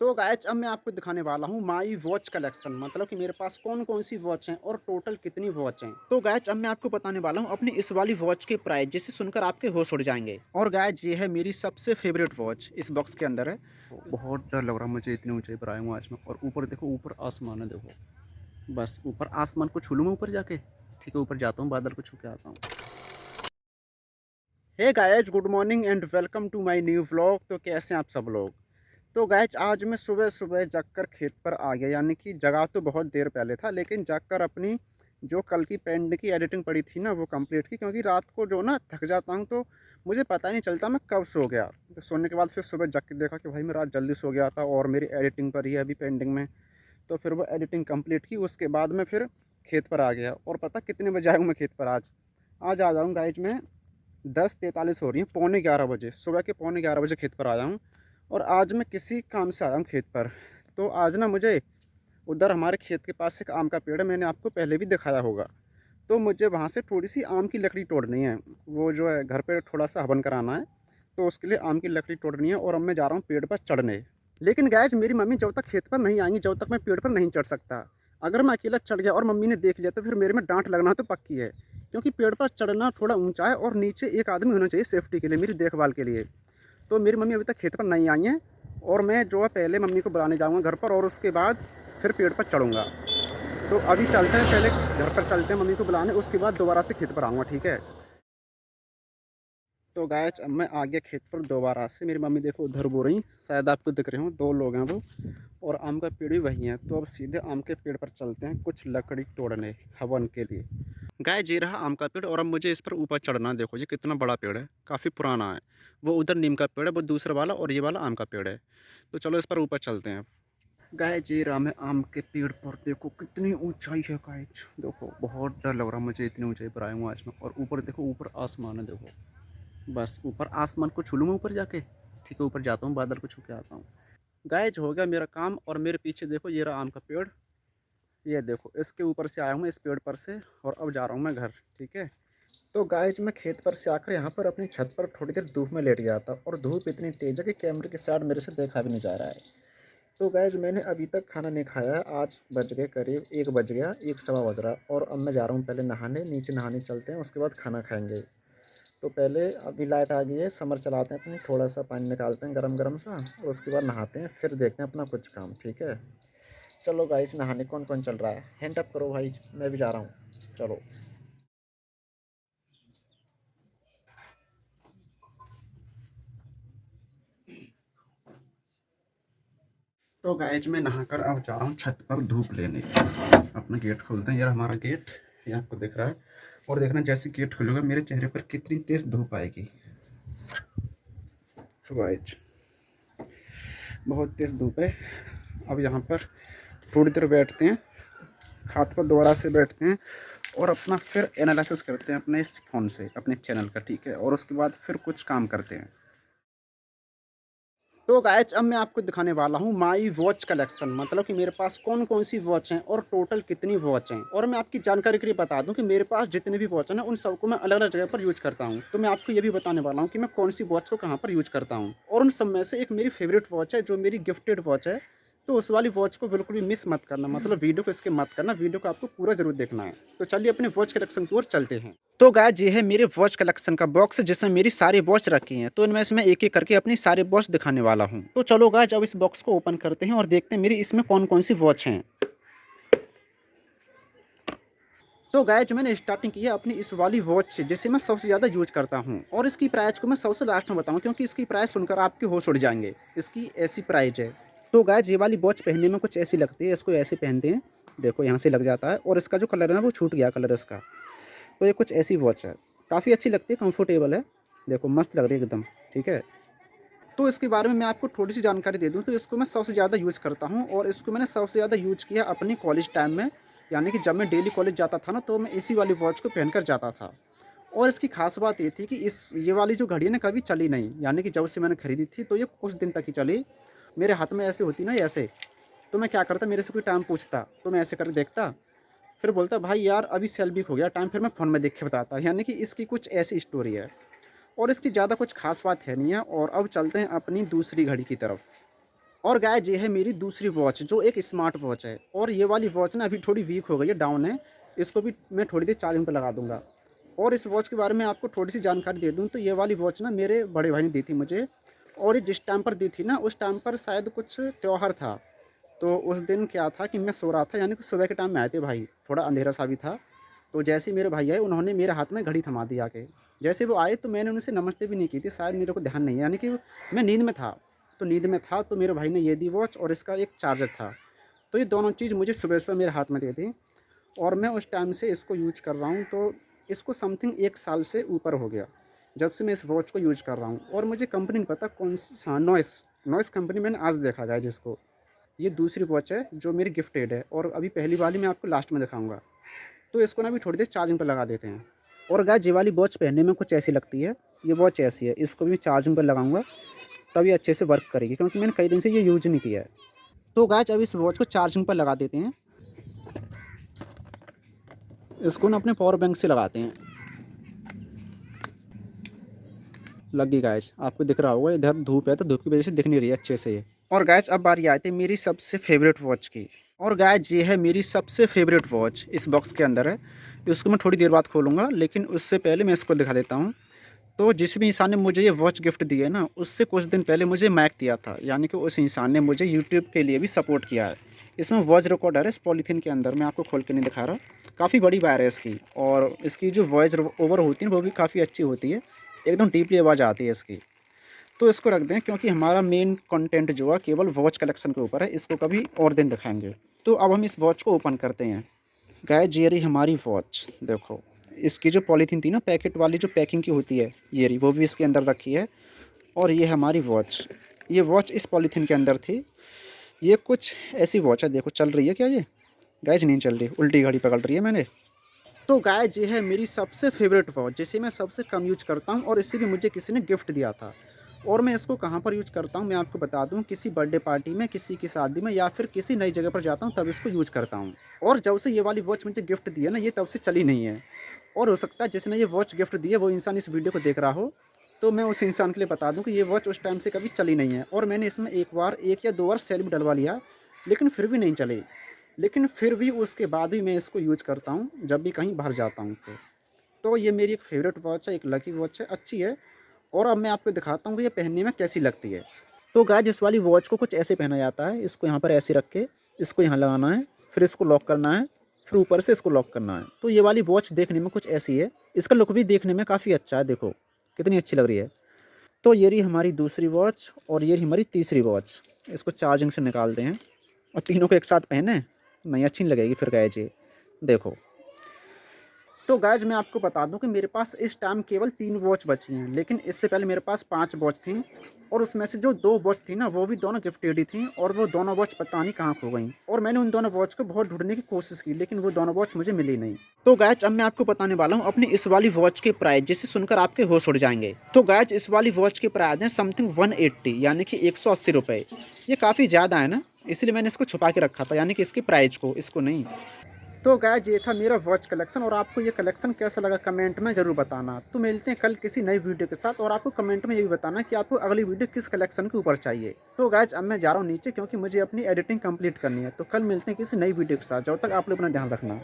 तो गाइस अब मैं आपको दिखाने वाला हूँ माई वॉच कलेक्शन, मतलब कि मेरे पास कौन कौन सी वॉच हैं और टोटल कितनी वॉच हैं। तो गाइस अब मैं आपको बताने वाला हूँ अपनी इस वाली वॉच के प्राइस, जिसे सुनकर आपके होश उड़ जाएंगे। और गाइस ये है मेरी सबसे फेवरेट वॉच, इस बॉक्स के अंदर है। बहुत डर लग रहा है मुझे, इतनी ऊंचाई पर आया हूँ आज मैं। और ऊपर देखो, ऊपर आसमान है, देखो बस ऊपर आसमान को छू लूँ मैं ऊपर जाके। ठीक है, ऊपर जाता हूँ, बादल को छू के आता हूँ। Hey guys, good morning and welcome to my new vlog. तो कैसे हैं आप सब लोग। तो गाइस आज मैं सुबह सुबह जगकर खेत पर आ गया, यानी कि जगा तो बहुत देर पहले था, लेकिन जगकर अपनी जो कल की पेंड की एडिटिंग पड़ी थी ना वो कंप्लीट की। क्योंकि रात को जो ना थक जाता हूँ तो मुझे पता ही नहीं चलता मैं कब सो गया। तो सोने के बाद फिर सुबह जग के देखा कि भाई मैं रात जल्दी सो गया था और मेरी एडिटिंग पर ही है अभी पेंडिंग में। तो फिर वो एडिटिंग कंप्लीट की, उसके बाद मैं फिर खेत पर आ गया। और पता कितने बजे आया हूँ मैं खेत पर आज। आज आ जाऊँ गाइज मैं 10:43 हो रही है, पौने 11 बजे, सुबह के पौने 11 बजे खेत पर आया हूँ। और आज मैं किसी काम से आया हूँ खेत पर। तो आज ना मुझे उधर हमारे खेत के पास एक आम का पेड़ है, मैंने आपको पहले भी दिखाया होगा। तो मुझे वहाँ से थोड़ी सी आम की लकड़ी तोड़नी है, वो जो है घर पे थोड़ा सा हवन कराना है। तो उसके लिए आम की लकड़ी तोड़नी है और अब मैं जा रहा हूँ पेड़ पर चढ़ने। लेकिन गैज मेरी मम्मी जब तक खेत पर नहीं आएंगी जब तक मैं पेड़ पर नहीं चढ़ सकता। अगर मैं अकेला चढ़ गया और मम्मी ने देख लिया तो फिर मेरे में डांट लगना तो पक्की है। क्योंकि पेड़ पर चढ़ना थोड़ा ऊंचा है और नीचे एक आदमी होना चाहिए सेफ्टी के लिए, मेरी देखभाल के लिए। तो मेरी मम्मी अभी तक खेत पर नहीं आई हैं और मैं जो है पहले मम्मी को बुलाने जाऊँगा घर पर और उसके बाद फिर पेड़ पर चढ़ूँगा। तो अभी चलते हैं, पहले घर पर चलते हैं मम्मी को बुलाने, उसके बाद दोबारा से खेत पर आऊँगा, ठीक है। तो गाइस अब मैं आ गया खेत पर दोबारा से। मेरी मम्मी देखो उधर बो रही, शायद आपको दिख रहे हो, दो लोग हैं वो। और आम का पेड़ भी वही है। तो अब सीधे आम के पेड़ पर चलते हैं कुछ लकड़ी तोड़ने हवन के लिए। गाय ये रहा आम का पेड़ और अब मुझे इस पर ऊपर चढ़ना है। देखो ये कितना बड़ा पेड़ है, काफ़ी पुराना है। वो उधर नीम का पेड़ है, वो दूसरा वाला, और ये वाला आम का पेड़ है। तो चलो इस पर ऊपर चलते हैं। गाय ये रहा मैं आम के पेड़ पर, देखो कितनी ऊंचाई है गाय। देखो बहुत डर लग रहा है मुझे, इतनी ऊंचाई पर आया हूँ आज मैं। और ऊपर देखो, ऊपर आसमान है, देखो बस ऊपर आसमान को छू लूँ ऊपर जाके। ठीक है, ऊपर जाता हूँ, बादल को छू के आता हूँ। गाइज हो गया मेरा काम। और मेरे पीछे देखो ये रहा आम का पेड़। ये देखो इसके ऊपर से आया हूँ मैं, इस पेड़ पर से। और अब जा रहा हूँ मैं घर, ठीक है। तो गाइज मैं खेत पर से आकर यहाँ पर अपनी छत पर थोड़ी देर धूप में लेट गया था और धूप इतनी तेज़ है कि कैमरे के साथ मेरे से देखा भी नहीं जा रहा है। तो गाइज मैंने अभी तक खाना नहीं खाया है। आज बज गए करीब 1 बज गया, 1 सवा बज रहा। और अब मैं जा रहा हूँ पहले नहाने, नीचे नहाने चलते हैं, उसके बाद खाना खाएंगे। तो पहले अभी लाइट आ गई है, समर चलाते हैं अपनी, थोड़ा सा पानी निकालते हैं गरम गरम सा, और उसके बाद नहाते हैं, फिर देखते हैं अपना कुछ काम, ठीक है। चलो गाइस नहाने कौन कौन चल रहा है, हैंड अप करो भाई, मैं भी जा रहा हूँ, चलो। तो गाइस मैं नहाकर अब जा रहा हूँ छत पर धूप लेने। अपना गेट खोलते हैं, यार हमारा गेट ये आपको दिख रहा है। और देखना जैसे गेट खोलूंगा मेरे चेहरे पर कितनी तेज़ धूप आएगी। गाइस बहुत तेज़ धूप है। अब यहाँ पर थोड़ी देर बैठते हैं, खाट पर दोबारा से बैठते हैं और अपना फिर एनालिसिस करते हैं अपने इस फ़ोन से, अपने चैनल का, ठीक है। और उसके बाद फिर कुछ काम करते हैं। तो गाइस अब मैं आपको दिखाने वाला हूँ माई वॉच कलेक्शन, मतलब कि मेरे पास कौन कौन सी वॉच हैं और टोटल कितनी वॉच हैं। और मैं आपकी जानकारी के लिए बता दूं कि मेरे पास जितने भी वॉच हैं ना उन सबको मैं अलग अलग जगह पर यूज करता हूँ। तो मैं आपको ये भी बताने वाला हूँ कि मैं कौन सी वॉच को कहाँ पर यूज करता हूँ। और उन सब में से एक मेरी फेवरेट वॉच है जो मेरी गिफ्टेड वॉच है। तो उस वाली वॉच को बिल्कुल भी मिस मत करना, मतलब वीडियो को स्किप मत करना, वीडियो को आपको पूरा जरूर देखना है। तो चलिए अपने वॉच कलेक्शन की ओर चलते हैं। तो गाइस ये है मेरे वॉच कलेक्शन का बॉक्स जिसमें मेरी सारी वॉच रखी हैं। तो इनमें से मैं एक एक करके अपनी सारी वॉच दिखाने वाला हूँ। तो चलो गाइस अब इस बॉक्स को ओपन करते हैं और देखते हैं मेरी इसमें कौन कौन सी वॉच हैं। तो गाइस मैंने स्टार्टिंग की है अपनी इस वाली वॉच से, जिसे मैं सबसे ज़्यादा यूज करता हूँ। और इसकी प्राइस को मैं सबसे लास्ट में बताऊँ क्योंकि इसकी प्राइस सुनकर आपके होश उड़ जाएंगे, इसकी ऐसी प्राइस है। तो गाइस ये वाली वॉच पहनने में कुछ ऐसी लगती है, इसको ऐसे पहनते हैं, देखो यहाँ से लग जाता है। और इसका जो कलर है ना वो छूट गया कलर इसका। तो ये कुछ ऐसी वॉच है, काफ़ी अच्छी लगती है, कंफर्टेबल है, देखो मस्त लग रही है एकदम, ठीक है। तो इसके बारे में मैं आपको थोड़ी सी जानकारी दे दूं तो इसको मैं सबसे ज़्यादा यूज़ करता हूं और इसको मैंने सबसे ज़्यादा यूज़ किया अपनी कॉलेज टाइम में। यानी कि जब मैं डेली कॉलेज जाता था ना तो मैं इसी वाली वॉच को पहनकर जाता था। और इसकी खास बात ये थी कि ये वाली जो घड़ी है ना कभी चली नहीं, यानी कि जब से मैंने खरीदी थी तो ये कुछ दिन तक ही चली। मेरे हाथ में ऐसे होती ना ऐसे, तो मैं क्या करता, मेरे से कोई टाइम पूछता तो मैं ऐसे करके देखता, फिर बोलता भाई यार अभी सेल भी हो गया टाइम, फिर मैं फ़ोन में देख के बताता। यानी कि इसकी कुछ ऐसी स्टोरी है और इसकी ज़्यादा कुछ खास बात है नहीं है। और अब चलते हैं अपनी दूसरी घड़ी की तरफ। और गाइस ये है मेरी दूसरी वॉच जो एक स्मार्ट वॉच है, और ये वाली वॉच ना अभी थोड़ी वीक हो गई है, डाउन है। इसको भी मैं थोड़ी देर चार्जिंग पे लगा दूँगा। और इस वॉच के बारे में आपको थोड़ी-सी जानकारी दे दूँ तो ये वाली वॉच ना मेरे बड़े भाई ने दी थी मुझे, और ये जिस टाइम पर दी थी ना उस टाइम पर शायद कुछ त्योहार था। तो उस दिन क्या था कि मैं सो रहा था, यानी कि सुबह के टाइम में आए थे भाई, थोड़ा अंधेरा सा भी था। तो जैसे ही मेरे भाई आए उन्होंने मेरे हाथ में घड़ी थमा दी आके। जैसे वो आए तो मैंने उनसे नमस्ते भी नहीं की थी, शायद मेरे को ध्यान नहीं है, यानी कि मैं नींद में था। तो नींद में था तो मेरे भाई ने ये दी वॉच, और इसका एक चार्जर था। तो ये दोनों चीज़ मुझे सुबह-सुबह मेरे हाथ में दे दी, और मैं उस टाइम से इसको यूज़ कर रहा हूँ। तो इसको समथिंग 1 साल से ऊपर हो गया, जब से मैं इस वॉच को यूज़ कर रहा हूँ। और मुझे कंपनी नहीं पता कौन सी, हाँ, नॉइस, नॉइस कंपनी मैंने आज देखा गाइस इसको। ये दूसरी वॉच है जो मेरी गिफ्टेड है, और अभी पहली वाली मैं आपको लास्ट में दिखाऊँगा। तो इसको ना अभी थोड़ी देर चार्जिंग पे लगा देते हैं। और गाइस ये वाली वॉच पहनने में कुछ ऐसी लगती है, ये वॉच ऐसी है। इसको भी चार्जिंग पर लगाऊँगा तब ये अच्छे से वर्क करेगी, क्योंकि मैंने कई दिन से ये यूज़ नहीं किया है। तो गाइस अब इस वॉच को चार्जिंग पर लगा देते हैं। इसको ना अपने पावर बैंक से लगाते हैं। लग गई गाइस, आपको दिख रहा होगा, इधर धूप है तो धूप की वजह से दिख नहीं रही है अच्छे से ये। और गाइस अब बारी आती है मेरी सबसे फेवरेट वॉच की। और गाइस ये है मेरी सबसे फेवरेट वॉच, इस बॉक्स के अंदर है। इसको मैं थोड़ी देर बाद खोलूँगा, लेकिन उससे पहले मैं इसको दिखा देता हूँ। तो जिस भी इंसान ने मुझे ये वॉच गिफ्ट दी है ना, उससे कुछ दिन पहले मुझे मैक दिया था, यानी कि उस इंसान ने मुझे यूट्यूब के लिए भी सपोर्ट किया है। इसमें वॉइस रिकॉर्डर है इस पॉलीथीन के अंदर, मैं आपको खोल के नहीं दिखा रहा। काफ़ी बड़ी वायर है इसकी, और इसकी जो वॉइस ओवर होती है वो भी काफ़ी अच्छी होती है, एकदम डीपली आवाज़ आती है इसकी। तो इसको रख दें, क्योंकि हमारा मेन कंटेंट जो है केवल वॉच कलेक्शन के ऊपर है, इसको कभी और दिन दिखाएंगे। तो अब हम इस वॉच को ओपन करते हैं। गाइस ये रही हमारी वॉच, देखो। इसकी जो पॉलीथीन थी ना, पैकेट वाली जो पैकिंग की होती है, ये रही, वो भी इसके अंदर रखी है। और ये हमारी वॉच, ये वॉच इस पॉलीथीन के अंदर थी। ये कुछ ऐसी वॉच है, देखो चल रही है क्या ये? गाइस नहीं चल रही, उल्टी घड़ी पकड़ रही है मैंने। तो गाइस ये है मेरी सबसे फेवरेट वॉच, जिसे मैं सबसे कम यूज करता हूँ, और इसे भी मुझे किसी ने गिफ्ट दिया था। और मैं इसको कहाँ पर यूज करता हूँ मैं आपको बता दूँ, किसी बर्थडे पार्टी में, किसी की शादी में, या फिर किसी नई जगह पर जाता हूँ तब इसको यूज करता हूँ। और जब से ये वाली वॉच मुझे गिफ्ट दी है ना, ये तब से चली नहीं है। और हो सकता है जिसने ये वॉच गिफ्ट दी है वो इंसान इस वीडियो को देख रहा हो, तो मैं उस इंसान के लिए बता दूं कि ये वॉच उस टाइम से कभी चली नहीं है। और मैंने इसमें एक या दो बार सेल भी डलवा लिया, लेकिन फिर भी नहीं चली। लेकिन फिर भी उसके बाद भी मैं इसको यूज करता हूँ जब भी कहीं बाहर जाता हूँ तो ये मेरी एक फेवरेट वॉच है, एक लकी वॉच है, अच्छी है। और अब मैं आपको दिखाता हूँ कि ये पहनने में कैसी लगती है। तो गाइस इस वाली वॉच को कुछ ऐसे पहना जाता है, इसको यहाँ पर ऐसे रख के इसको यहाँ लगाना है, फिर इसको लॉक करना है, फिर ऊपर से इसको लॉक करना है। तो ये वाली वॉच देखने में कुछ ऐसी है, इसका लुक भी देखने में काफ़ी अच्छा है, देखो कितनी अच्छी लग रही है। तो ये रही हमारी दूसरी वॉच, और ये रही हमारी तीसरी वॉच। इसको चार्जिंग से निकालते हैं, और तीनों को एक साथ पहने नहीं अच्छी नहीं लगेगी फिर गाइस ये, देखो। तो गाइज मैं आपको बता दूं कि मेरे पास इस टाइम केवल 3 वॉच बची हैं, लेकिन इससे पहले मेरे पास 5 वॉच थी, और उसमें से जो 2 वॉच थी ना वो भी दोनों गिफ्टेड ही थी, और वो दोनों वॉच पता नहीं कहाँ खो गई। और मैंने उन दोनों वॉच को बहुत ढूंढने की कोशिश की, लेकिन वो दोनों वॉच मुझे मिली नहीं। तो गाइज अब मैं आपको बताने वाला हूँ अपनी इस वाली वॉच के प्राइस, जिसे सुनकर आपके होश उड़ जाएंगे। तो गाइज इस वाली वॉच के प्राइस हैं समथिंग 180, यानी कि 180 रुपये। ये काफ़ी ज़्यादा है ना, इसलिए मैंने इसको छुपा के रखा था, यानी कि इसके प्राइस को, इसको नहीं। तो गाइस ये था मेरा वॉच कलेक्शन, और आपको ये कलेक्शन कैसा लगा कमेंट में ज़रूर बताना। तो मिलते हैं कल किसी नई वीडियो के साथ, और आपको कमेंट में ये भी बताना कि आपको अगली वीडियो किस कलेक्शन के ऊपर चाहिए। तो गाइस अब मैं जा रहा हूँ नीचे, क्योंकि मुझे अपनी एडिटिंग कंप्लीट करनी है। तो कल मिलते हैं किसी नई वीडियो के साथ, जब तक आप लोग अपना ध्यान रखना।